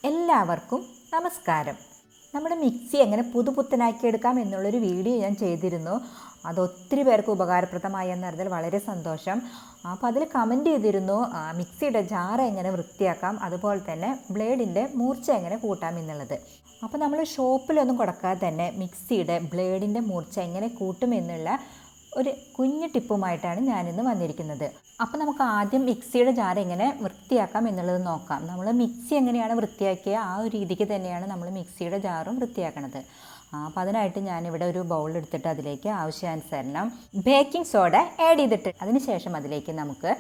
എല്ലാവർക്കും നമസ്കാരം. നമ്മുടെ മിക്സി എങ്ങനെ പുതുപുത്തനാക്കിയെടുക്കാം എന്നുള്ളൊരു വീഡിയോ ഞാൻ ചെയ്തിരുന്നു. അത് ഒത്തിരി പേർക്ക് ഉപകാരപ്രദമായി എന്നറിഞ്ഞാൽ വളരെ സന്തോഷം. അപ്പോൾ അതിൽ കമൻറ്റ് ചെയ്തിരുന്നു മിക്സിയുടെ ജാർ എങ്ങനെ വൃത്തിയാക്കാം, അതുപോലെ തന്നെ ബ്ലേഡിൻ്റെ മൂർച്ച എങ്ങനെ കൂട്ടാം എന്നുള്ളത്. അപ്പോൾ നമ്മൾ ഷോപ്പിലൊന്നും കൊടുക്കാതെ തന്നെ മിക്സിയുടെ ബ്ലേഡിൻ്റെ മൂർച്ച എങ്ങനെ കൂട്ടും എന്നുള്ള ഒരു കുഞ്ഞു ടിപ്പുമായിട്ടാണ് ഞാനിന്ന് വന്നിരിക്കുന്നത്. അപ്പോൾ നമുക്ക് ആദ്യം മിക്സിയുടെ ജാർ എങ്ങനെ വൃത്തിയാക്കാം എന്നുള്ളത് നോക്കാം. നമ്മൾ മിക്സി എങ്ങനെയാണ് വൃത്തിയാക്കിയ ആ ഒരു രീതിക്ക് തന്നെയാണ് നമ്മൾ മിക്സിയുടെ ജാറും വൃത്തിയാക്കണത്. അപ്പോൾ അതിനായിട്ട് ഞാനിവിടെ ഒരു ബൗൾ എടുത്തിട്ട് അതിലേക്ക് ആവശ്യാനുസരണം ബേക്കിംഗ് സോഡ ആഡ് ചെയ്തിട്ട് അതിനുശേഷം അതിലേക്ക് നമുക്ക്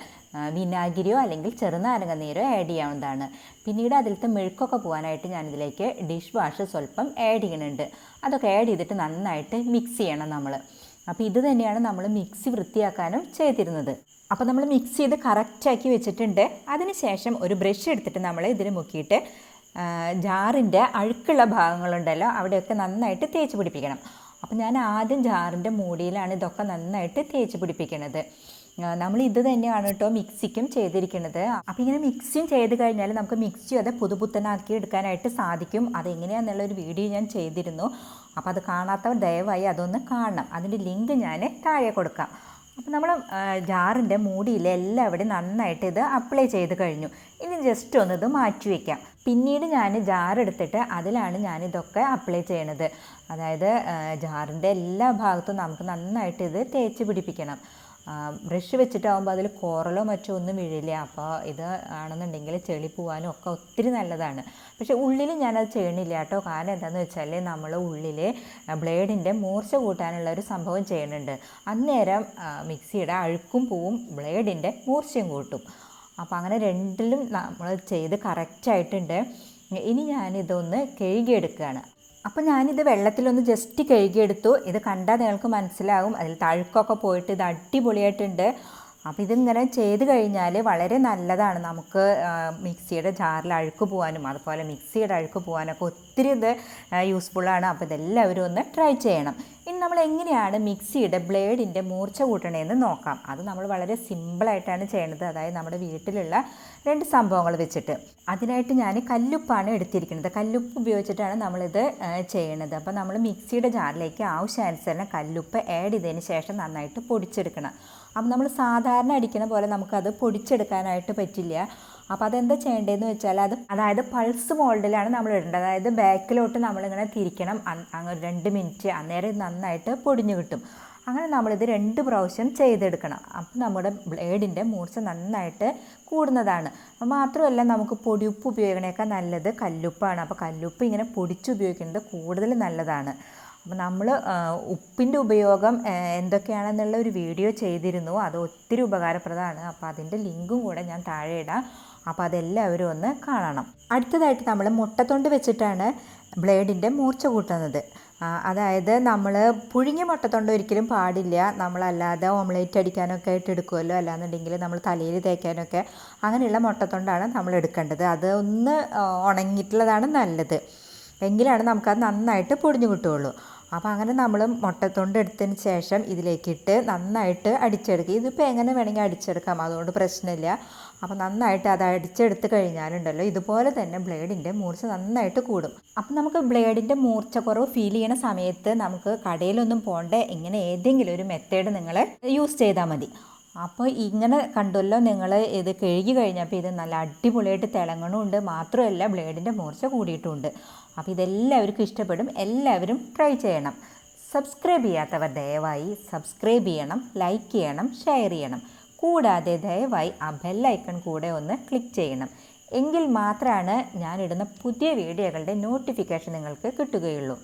വിനാഗിരിയോ അല്ലെങ്കിൽ ചെറുനാരങ്ങ നീരോ ആഡ് ചെയ്യാവുന്നതാണ്. പിന്നീട് അതിലത്തെ മെഴുക്കൊക്കെ പോകാനായിട്ട് ഞാനിതിലേക്ക് ഡിഷ് വാഷ് സ്വല്പം ആഡ് ചെയ്യുന്നുണ്ട്. അതൊക്കെ ആഡ് ചെയ്തിട്ട് നന്നായിട്ട് മിക്സ് ചെയ്യണം നമ്മൾ. അപ്പോൾ ഇത് തന്നെയാണ് നമ്മൾ മിക്സി വൃത്തിയാക്കാനും ചെയ്തിരുന്നത്. അപ്പോൾ നമ്മൾ മിക്സ് ചെയ്ത് കറക്റ്റാക്കി വെച്ചിട്ടുണ്ട്. അതിനുശേഷം ഒരു ബ്രഷ് എടുത്തിട്ട് നമ്മൾ ഇതിന് മുക്കിയിട്ട് ജാറിൻ്റെ അഴുക്കുള്ള ഭാഗങ്ങളുണ്ടല്ലോ അവിടെയൊക്കെ നന്നായിട്ട് തേച്ച് പിടിപ്പിക്കണം. അപ്പോൾ ഞാൻ ആദ്യം ജാറിൻ്റെ മൂടിയിലാണ് ഇതൊക്കെ നന്നായിട്ട് തേച്ച് പിടിപ്പിക്കുന്നത്. നമ്മൾ ഇത് തന്നെയാണ് കേട്ടോ മിക്സിക്കും ചെയ്തിരിക്കുന്നത്. അപ്പോൾ ഇങ്ങനെ മിക്സിയും ചെയ്ത് കഴിഞ്ഞാൽ നമുക്ക് മിക്സി അത് പുതുപുത്തനാക്കി എടുക്കാനായിട്ട് സാധിക്കും. അതെങ്ങനെയാണെന്നുള്ളൊരു വീഡിയോ ഞാൻ ചെയ്തിരുന്നു. അപ്പോൾ അത് കാണാത്തവർ ദയവായി അതൊന്ന് കാണണം. അതിൻ്റെ ലിങ്ക് ഞാൻ താഴെ കൊടുക്കാം. അപ്പോൾ നമ്മൾ ജാറിൻ്റെ മൂടിയിൽ എല്ലാവിടെയും നന്നായിട്ട് ഇത് അപ്ലൈ ചെയ്ത് കഴിഞ്ഞു. ഇനി ജസ്റ്റ് ഒന്ന് ഇത് മാറ്റി വയ്ക്കാം. പിന്നീട് ഞാൻ ജാർ എടുത്തിട്ട് അതിലാണ് ഞാനിതൊക്കെ അപ്ലൈ ചെയ്യണത്. അതായത് ജാറിൻ്റെ എല്ലാ ഭാഗത്തും നമുക്ക് നന്നായിട്ട് ഇത് തേച്ച് പിടിപ്പിക്കണം. ബ്രഷ് വെച്ചിട്ടാകുമ്പോൾ അതിൽ കോറലോ മറ്റോ ഒന്നും വീഴില്ല. അപ്പോൾ ഇത് ആണെന്നുണ്ടെങ്കിൽ ചെളി പോകാനും ഒക്കെ ഒത്തിരി നല്ലതാണ്. പക്ഷേ ഉള്ളിൽ ഞാനത് ചെയ്യണില്ല കേട്ടോ. കാരണം എന്താണെന്ന് വെച്ചാൽ നമ്മൾ ഉള്ളിൽ ബ്ലേഡിൻ്റെ മൂർച്ച കൂട്ടാനുള്ള ഒരു സംഭവം ചെയ്യുന്നുണ്ട്. അന്നേരം മിക്സിയുടെ അഴുക്കും പോവും, ബ്ലേഡിൻ്റെ മൂർച്ചയും കൂട്ടും. അപ്പോൾ അങ്ങനെ രണ്ടിലും നമ്മൾ ചെയ്ത് കറക്റ്റായിട്ടുണ്ട്. ഇനി ഞാനിതൊന്ന് കഴുകിയെടുക്കുകയാണ്. അപ്പോൾ ഞാനിത് വെള്ളത്തിലൊന്ന് ജസ്റ്റ് കഴുകിയെടുത്തു. ഇത് കണ്ടാൽ നിങ്ങൾക്ക് മനസ്സിലാകും അതിൽ തഴുക്കൊക്കെ പോയിട്ട് ഇത് അടിപൊളിയായിട്ടുണ്ട്. അപ്പോൾ ഇതിങ്ങനെ ചെയ്ത് കഴിഞ്ഞാൽ വളരെ നല്ലതാണ്. നമുക്ക് മിക്സിയുടെ ജാറിൽ അഴുക്ക് പോകാനും അതുപോലെ മിക്സിയുടെ അഴുക്ക് പോകാനൊക്കെ ഒത്തിരി ഇത് യൂസ്ഫുള്ളാണ്. അപ്പോൾ ഇതെല്ലാവരും ഒന്ന് ട്രൈ ചെയ്യണം. ഇനി നമ്മൾ എങ്ങനെയാണ് മിക്സിയുടെ ബ്ലേഡിൻ്റെ മൂർച്ച കൂട്ടണമെന്ന് നോക്കാം. അത് നമ്മൾ വളരെ സിമ്പിളായിട്ടാണ് ചെയ്യണത്. അതായത് നമ്മുടെ വീട്ടിലുള്ള 2 സംഭവങ്ങൾ വെച്ചിട്ട്. അതിനായിട്ട് ഞാൻ കല്ലുപ്പാണ് എടുത്തിരിക്കുന്നത്. കല്ലുപ്പ് ഉപയോഗിച്ചിട്ടാണ് നമ്മളിത് ചെയ്യണത്. അപ്പോൾ നമ്മൾ മിക്സിയുടെ ജാറിലേക്ക് ആവശ്യാനുസരണം കല്ലുപ്പ് ആഡ് ചെയ്തതിന് ശേഷം നന്നായിട്ട് പൊടിച്ചെടുക്കണം. അപ്പോൾ നമ്മൾ സാധാരണ അടിക്കുന്ന പോലെ നമുക്കത് പൊടിച്ചെടുക്കാനായിട്ട് പറ്റില്ല. അപ്പോൾ അതെന്താ ചെയ്യേണ്ടതെന്ന് വെച്ചാൽ അതായത് പൾസ് മോൾഡിലാണ് നമ്മൾ ഇടേണ്ടത്. അതായത് ബാക്കിലോട്ട് നമ്മളിങ്ങനെ തിരിക്കണം. അങ്ങനെ 2 മിനിറ്റ്, അന്നേരം നന്നായിട്ട് പൊടിഞ്ഞു കിട്ടും. അങ്ങനെ നമ്മളിത് 2 പ്രാവശ്യം ചെയ്തെടുക്കണം. അപ്പോൾ നമ്മുടെ ബ്ലേഡിൻ്റെ മൂർച്ച നന്നായിട്ട് കൂടുന്നതാണ്. മാത്രമല്ല നമുക്ക് പൊടിയുപ്പ് ഉപയോഗിക്കണേക്കാൾ നല്ലത് കല്ലുപ്പാണ്. അപ്പോൾ കല്ലുപ്പ് ഇങ്ങനെ പൊടിച്ച് ഉപയോഗിക്കുന്നത് കൂടുതൽ നല്ലതാണ്. അപ്പോൾ നമ്മൾ ഉപ്പിൻ്റെ ഉപയോഗം എന്തൊക്കെയാണെന്നുള്ള ഒരു വീഡിയോ ചെയ്തിരുന്നു. അത് ഒത്തിരി ഉപകാരപ്രദമാണ്. അപ്പോൾ അതിൻ്റെ ലിങ്കും കൂടെ ഞാൻ താഴെ ഇടാം. അപ്പോൾ അതെല്ലാവരും ഒന്ന് കാണണം. അടുത്തതായിട്ട് നമ്മൾ മുട്ടത്തൊണ്ട് വെച്ചിട്ടാണ് ബ്ലേഡിൻ്റെ മൂർച്ച കൂട്ടുന്നത്. അതായത് നമ്മൾ പുഴുങ്ങിയ മുട്ടത്തൊണ്ട് ഒരിക്കലും പാടില്ല. നമ്മളല്ലാതെ ഓംലേറ്റ് അടിക്കാനൊക്കെ ആയിട്ട് എടുക്കുമല്ലോ, അല്ലാന്നുണ്ടെങ്കിൽ നമ്മൾ തലയിൽ തേക്കാനൊക്കെ അങ്ങനെയുള്ള മുട്ടത്തൊണ്ടാണ് നമ്മൾ എടുക്കേണ്ടത്. അത് ഒന്ന് ഉണങ്ങിയിട്ടുള്ളതാണ് നല്ലത്. എങ്കിലാണ് നമുക്കത് നന്നായിട്ട് പൊടിഞ്ഞു കിട്ടുകയുള്ളൂ. അപ്പോൾ അങ്ങനെ നമ്മൾ മുട്ടത്തൊണ്ട് എടുത്തതിന് ശേഷം ഇതിലേക്കിട്ട് നന്നായിട്ട് അടിച്ചെടുക്കുക. ഇതിപ്പോൾ എങ്ങനെ വേണമെങ്കിൽ അടിച്ചെടുക്കാം, അതുകൊണ്ട് പ്രശ്നമില്ല. അപ്പോൾ നന്നായിട്ട് അത് അടിച്ചെടുത്ത് കഴിഞ്ഞാലുണ്ടല്ലോ ഇതുപോലെ തന്നെ ബ്ലേഡിൻ്റെ മൂർച്ച നന്നായിട്ട് കൂടും. അപ്പോൾ നമുക്ക് ബ്ലേഡിൻ്റെ മൂർച്ച കുറവ് ഫീൽ ചെയ്യുന്ന സമയത്ത് നമുക്ക് കടയിലൊന്നും പോകണ്ട, ഇങ്ങനെ ഏതെങ്കിലും ഒരു മെത്തേഡ് നിങ്ങൾ യൂസ് ചെയ്താൽ മതി. അപ്പോൾ ഇങ്ങനെ കണ്ടല്ലോ നിങ്ങൾ ഇത് കഴുകി കഴിഞ്ഞപ്പോൾ ഇത് നല്ല അടിപൊളിയായിട്ട് തിളങ്ങണമുണ്ട്. മാത്രമല്ല ബ്ലേഡിൻ്റെ മൂർച്ച കൂടിയിട്ടുമുണ്ട്. അപ്പോൾ ഇതെല്ലാവർക്കും ഇഷ്ടപ്പെടും. എല്ലാവരും ട്രൈ ചെയ്യണം. സബ്സ്ക്രൈബ് ചെയ്യാത്തവർ ദയവായി സബ്സ്ക്രൈബ് ചെയ്യണം, ലൈക്ക് ചെയ്യണം, ഷെയർ ചെയ്യണം. കൂടാതെ ദയവായി ആ ബെല്ലൈക്കൺ കൂടെ ഒന്ന് ക്ലിക്ക് ചെയ്യണം. എങ്കിൽ മാത്രമാണ് ഞാനിടുന്ന പുതിയ വീഡിയോകളുടെ നോട്ടിഫിക്കേഷൻ നിങ്ങൾക്ക് കിട്ടുകയുള്ളൂ.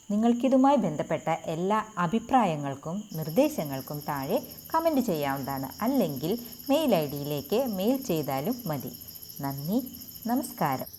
നിങ്ങൾക്കിതുമായി ബന്ധപ്പെട്ട എല്ലാ അഭിപ്രായങ്ങൾക്കും നിർദ്ദേശങ്ങൾക്കും താഴെ കമൻറ്റ് ചെയ്യാവുന്നതാണ്. അല്ലെങ്കിൽ മെയിൽ ID യിലേക്ക് മെയിൽ ചെയ്താലും മതി. നന്ദി, നമസ്കാരം.